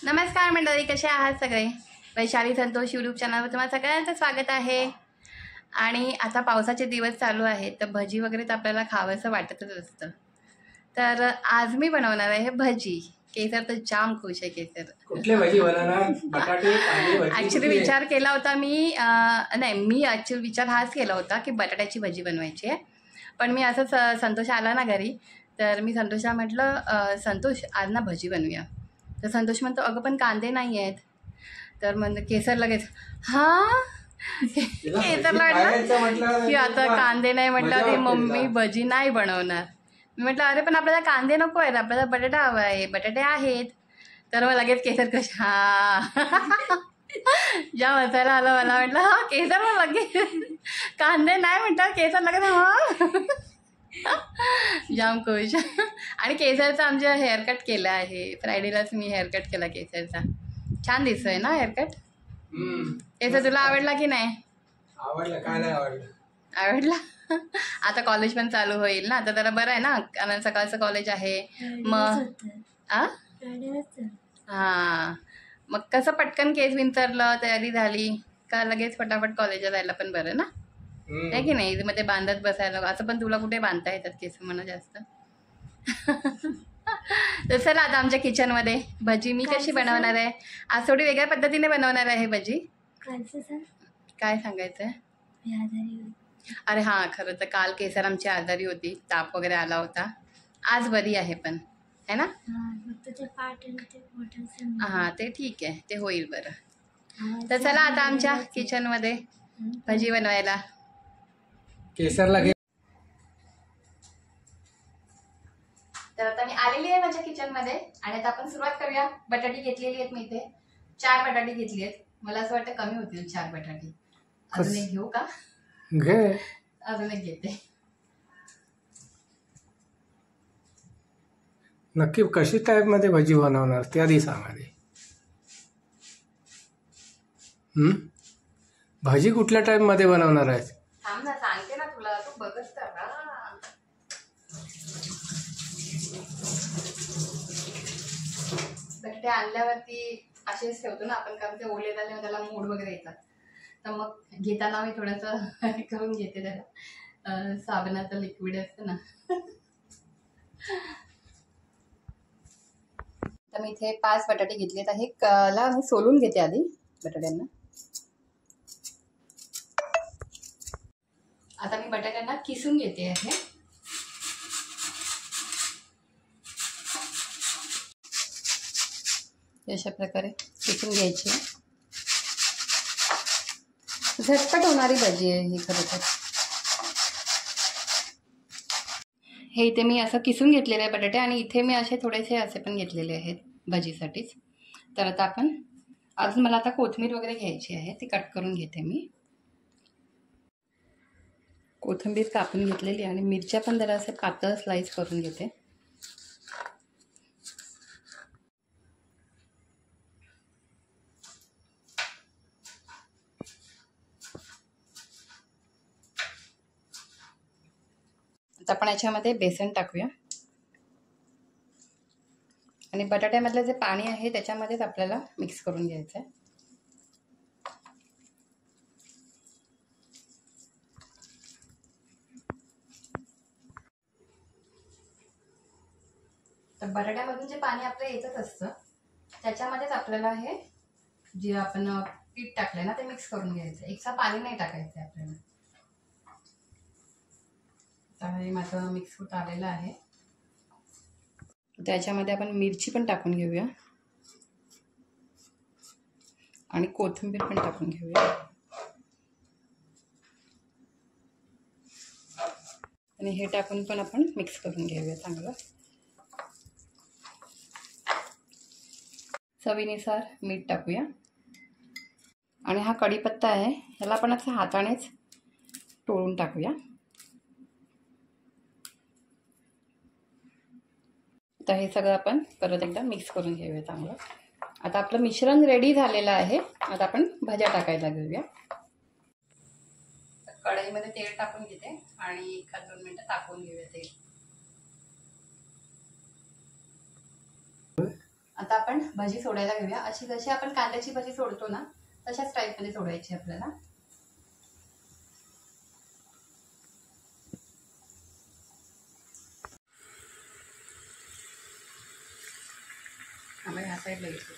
नमस्कार मंडळी, कसे आहात सगळे? वैशाली संतोष यूट्यूब चॅनलवर तुम्हाला सगळ्यांचं स्वागत आहे. आणि आता पावसाचे दिवस चालू आहेत, तर भजी वगैरे तर आपल्याला खावंसं वाटतच असतं. तर आज मी बनवणार आहे भजी. केसर तर जाम खुश आहे. केसर कुठले भजी बनवणार? बटाटे कांदे भजी? ॲक्च्युली विचार केला होता मी मी ॲक्च्युली विचार हाच केला होता की बटाट्याची भजी बनवायची आहे. पण मी असंच संतोष आला ना घरी, तर मी संतोषला म्हटलं संतोष आज ना भजी बनवूया. तर संतोष म्हणतो अगं पण कांदे नाही आहेत. तर म्हणलं केसर लगेच हां केसरला वाटलं की आता कांदे नाही म्हटलं की मम्मी भजी नाही बनवणार. मी म्हटलं अरे पण आपल्याला कांदे नको आहेत, आपल्याला बटाटा हवा आहे, बटाटे आहेत. तर मग लगेच केसर कशा ज्या मसाला आला मला म्हटलं हा केसर मग लगेच कांदे नाही म्हणतात, केसर लगेच हा जाम खुश. आणि केसरचा आमच्या हेअरकट केला आहे. फ्रायडेलाच मी हेअरकट केला केसरचा. छान दिसतोय ना हेअरकट? केसर तुला आवडला की नाही? आवडलं. काय नाही आवडलं? आवडला. आता कॉलेज पण चालू होईल ना, तर त्याला बरं आहे ना, कारण सकाळचं कॉलेज आहे. मग हां, मग कसं पटकन केस विंचरलं, तयारी झाली का लगेच फटाफट कॉलेजला जायला पण बरं ना, आहे की नाही? मध्ये बांधत बसायला असं पण तुला कुठे बांधता येतात केस म्हणा जास्त. तर चला आता आमच्या किचनमध्ये भजी मी कशी बनवणार आहे. आज थोडी वेगळ्या पद्धतीने बनवणार आहे भजी. काय सांगायचं आहे? अरे हां, खरं तर काल केसर आमची आजारी होती, ताप वगैरे आला होता. आज बरी आहे पण, है ना? हां, ते ठीक आहे, ते होईल बरं. तर चला आता आमच्या किचनमध्ये भजी बनवायला. केसरला घे. तर आता मी आलेली आहे माझ्या किचनमध्ये आणि आता आपण सुरुवात करूया. बटाटी घेतलेली आहेत मी इथे. 4 बटाटी घेतली आहेत. मला असं वाटतं कमी होतील 4 बटाटी. अजून एक घेऊ का? घे. अजून एक घेते. नक्की कशी टाईप मध्ये भजी बनवणार ते आधी सांग आधी. भाजी कुठल्या टाईप मध्ये बनवणार आहे? थांब ना, सांगते ना तुला, तू बघच तर ना. बटाटे आणल्यावरती असेच ठेवतो ना आपण, कारण ते ओले झाले त्याला मोड वगैरे येतात. तर मग घेताना मी थोडंसं करून घेते त्याला. साबणाचं लिक्विड असतं ना. तर मी इथे 5 बटाटे घेतलेत आहे. कला मी सोलून घेते आधी बटाट्यांना. आता मी बटाट्यांना किसून घेते आहे. अशा प्रकारे किसून घ्यायची. झटपट होणारी भाजी आहे ही खरं तर. हे इथे मी असं किसून घेतलेले आहे बटाटे, आणि इथे मी असे थोडेसे असे पण घेतलेले आहेत भाजीसाठीच. तर आता आपण अजून मला आता कोथिंबीर वगैरे घ्यायची आहे, ती कट करून घेते मी. कोथिंबीर कापून घेतलेली आणि मिरच्या पण जरा असे पातळ स्लाइस करून घेते. आता आपण याच्यामध्ये बेसन टाकूया आणि बटाट्यामधलं जे पाणी आहे त्याच्यामध्येच आपल्याला मिक्स करून घ्यायचं आहे. तर बटाट्यामधून जे पाणी आपलं येतच असतं त्याच्यामध्येच आपल्याला हे जे आपण पीठ टाकलंय ना ते मिक्स करून घ्यायचं. एकसा पाणी नाही टाकायचं आपल्याला. तर हे माझं मिक्स होत आलेलं आहे. त्याच्यामध्ये आपण मिरची पण टाकून घेऊया आणि कोथिंबीर पण टाकून घेऊया. आणि हे टाकून पण आपण मिक्स करून घेऊया चांगलं. चवीनुसार मीठ टाकूया. आणि हा कढीपत्ता आहे, ह्याला आपण असं हातानेच तोडून टाकूया. तर हे सगळं आपण परत एकदा मिक्स करून घेऊया चांगलं. आता आपलं मिश्रण रेडी झालेलं आहे. आता आपण भाज्या टाकायला घेऊया. कढईमध्ये तेल टाकून घेते आणि 1-2 मिनिटं टाकून घेऊया तेल. आता आपण भजी सोडायला घेऊया. अशी जशी आपण कांद्याची भजी सोडतो ना तशाच टाईपमध्ये सोडायची आपल्याला. ह्या साईडला घेतो.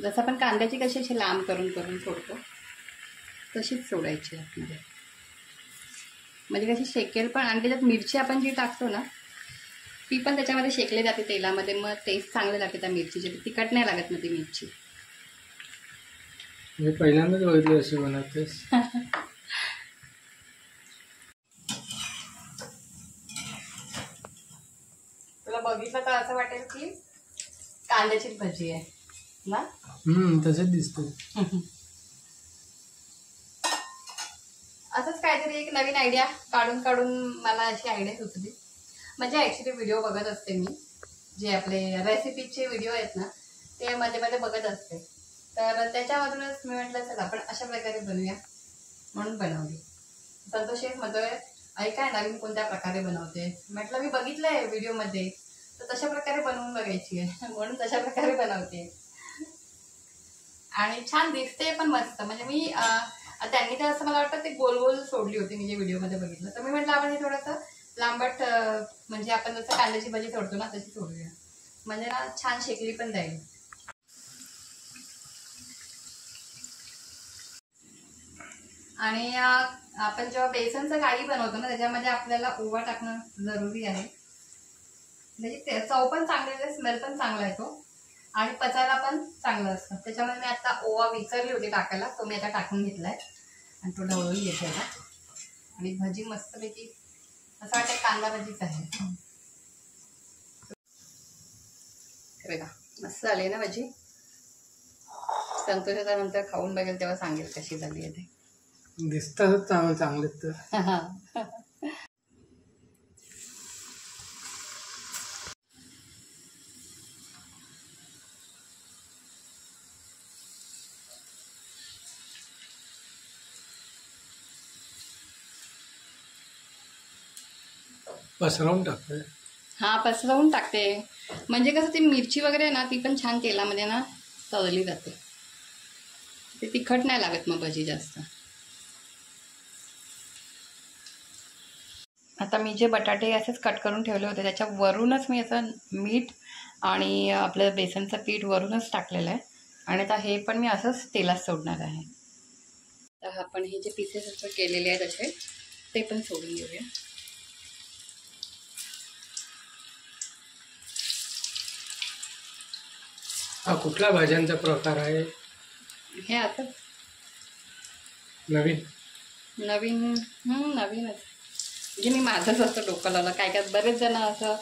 जसं आपण कांद्याची कशी अशी लांब करून करून सोडतो तशीच सोडायची आतमध्ये. म्हणजे कशी शेकेल पण, आणि त्याच्यात मिरची आपण जी टाकतो ना ती पण त्याच्यामध्ये शेकली जाते तेलामध्ये. मग टेस्ट चांगले लागते त्या मिरचीचे. तिखट नाही लागत मग ती मिरची. मी पहिल्यांदाच बघितली अशी बनवतेस. तुला बघितलं तर असं वाटेल की कांद्याचीच भजी आहे ना. तसंच दिसतं. असंच काहीतरी एक नवीन आयडिया काढून काढून मला अशी आयडिया सुचली. म्हणजे ॲक्च्युली व्हिडिओ बघत असते मी, जे आपले रेसिपीचे व्हिडिओ आहेत ना ते मध्ये मध्ये बघत असते. तर त्याच्यामधूनच मी म्हटलं चला आपण अशा प्रकारे बनवूया, म्हणून बनवली. संतोष एक म्हणतोय ऐकाय नवीन कोणत्या प्रकारे बनवते. म्हटलं मी बघितलंय व्हिडिओमध्ये, तर तशा प्रकारे बनवून बघायची आहे म्हणून तशा प्रकारे बनवते. आणि छान दिसते पण मस्त. म्हणजे मी त्यांनी तर असं मला वाटतं ते गोल गोल सोडली होती मी जे व्हिडिओमध्ये बघितलं. तर मी म्हटलं आपण हे थोडंसं लांबट, म्हणजे आपण जसं कांद्याची भाजी सोडतो ना तशी सोडूया, म्हणजे ना छान शेकली पण जाईल. आणि आपण जेव्हा बेसनचं गाठी बनवतो ना त्याच्यामध्ये आपल्याला ओवा टाकणं जरुरी आहे. म्हणजे चव पण चांगली आहे, स्मेल पण चांगला येतो आणि पचायला पण चांगलं असतं. त्याच्यामुळे मी आता ओवा विसरली होती टाकायला, तो मी आता टाकून घेतलाय आणि तो ढवळून घेते आता. आणि भजी मस्तपैकी असं वाटतं कांदा भजीच आहे. बघा मस्त झाली ना भजी. संतोषाच्या नंतर खाऊन बघेल तेव्हा सांगेल कशी झाली आहे ते. दिसतातच चांगलेच तर. पसरवून टाकते. हा पसरवून टाकते. म्हणजे कसं ती मिरची वगैरे ना ती पण छान तेलामध्ये ना तळली जाते. ते तिखट नाही लागत मग भजी जास्त. आता मी जे बटाटे असेच कट करून ठेवले होते त्याच्या वरूनच मी असं मीठ आणि आपलं बेसनचं पीठ वरूनच टाकलेलं आहे. आणि आता हे पण मी असंच तेलात सोडणार आहे. तर आपण हे जे पीसेस असं केलेले आहेत असे ते पण सोडून घेऊया. हा कुठल्या भाज्यांचा प्रकार आहे? हे आता नवीन नवीनच. म्हणजे मी माझंच असं डोकं लावलं. काय काय बरेच जण असं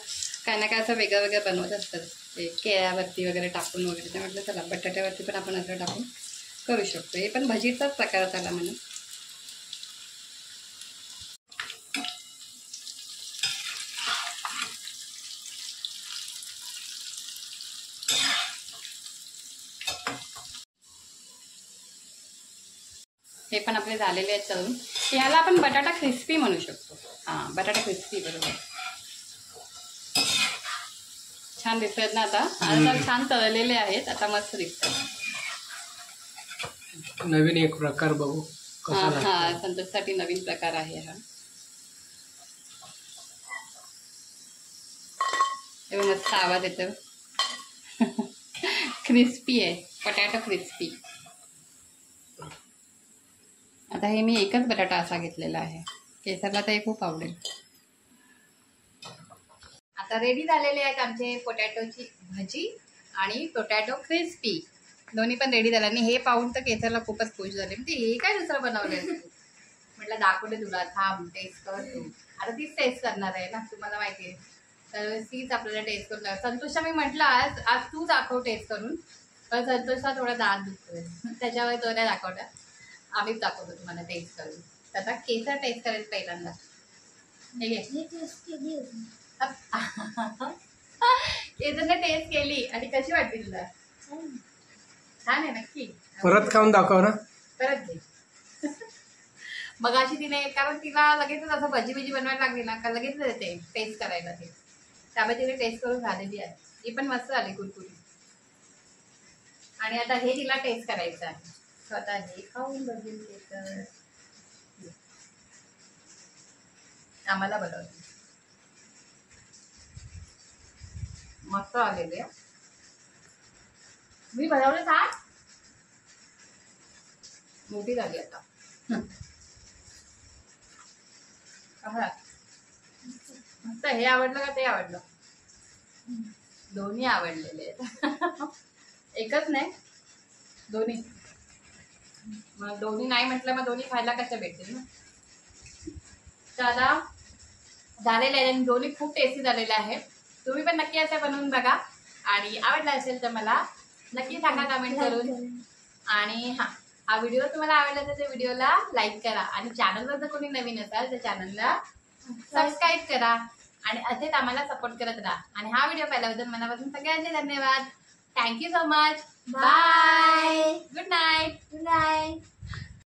काय ना काय असं वेगळं वेगळं बनवत असतात ते केळ्यावरती वगैरे टाकून वगैरे. ते म्हटलं चला बटाट्यावरती पण आपण असं टाकून करू शकतो. हे पण भजीचाच प्रकार झाला म्हणून. हे पण आपले झालेले आहेत तळून. ह्याला आपण बटाटा क्रिस्पी म्हणू शकतो. हां बटाटा क्रिस्पी बरोबर. छान दिसतात ना आता. आता छान तळलेले आहेत आता मस्त दिसतात. नवीन एक प्रकार बघू कसा लागतो. हां संतोषसाठी नवीन प्रकार आहे हा. एवढं मस्त आवाज येतो. क्रिस्पी आहे बटाटा क्रिस्पी. आता हे मी एकच बटाटा असा घेतलेला आहे. केसरला तर हे खूप आवडेल. आता रेडी झालेले आहेत आमचे पोटॅटोची भजी आणि पोटॅटो क्रिस्पी. दोन्ही पण रेडी झाले. आणि हे पाहून तर केसरला खूपच खुश झाले. म्हणजे हे काय दुसरं बनवलंय तू. म्हटलं दाखवले तुला, थांब टेस्ट कर तू. आता तीच टेस्ट करणार आहे ना, तुम्हाला माहिती आहे. तर तीच आपल्याला टेस्ट करून संतोषला मी म्हटलं आज तू दाखव टेस्ट करून. पण संतोषला थोडा दात दुखतोय त्याच्यावर तो नाही दाखवला. आम्हीच दाखवतो तुम्हाला टेस्ट करून. आता केसर टेस्ट करायचं पहिल्यांदा. केसरने टेस्ट केली आणि कशी वाटली तुला? छान आहे नक्की. परत खाऊन दाखव ना. परत घे. मग अशी तिने, कारण तिला लगेचच असं भजी बनवायला लागली ना का लगेच येते टेस्ट करायला ते. त्यामुळे तिने टेस्ट करून झालेली आहे. ही पण मस्त आली कुरकुरी. आणि आता हे तिला टेस्ट करायचं आहे. So आता हे खाऊन बघेल ते तर आम्हाला बनवते. मस्त आलेले. मी बनवले का मोठी झाली आता. मस्त. हे आवडलं का ते आवडलं? दोन्ही आवडलेले आहेत. एकच नाही, दोन्ही. मग दोन्ही नाही म्हटलं मग दोन्ही खायला कसं भेटतील ना. तर आता झालेले आहे आणि दोन्ही खूप टेस्टी झालेले आहे. तुम्ही पण नक्की असं बनवून बघा आणि आवडला असेल तर मला नक्की सांगा कमेंट करून. आणि हा व्हिडिओ तुम्हाला आवडला तर त्या व्हिडिओला लाईक करा आणि चॅनलवर जर कोणी नवीन असाल तर चॅनलला सबस्क्राईब करा आणि असेच आम्हाला सपोर्ट करत राहा. आणि हा व्हिडिओ पाहिल्याबद्दल मनापासून सगळ्यांचे धन्यवाद. Thank you so much. Bye. Good night.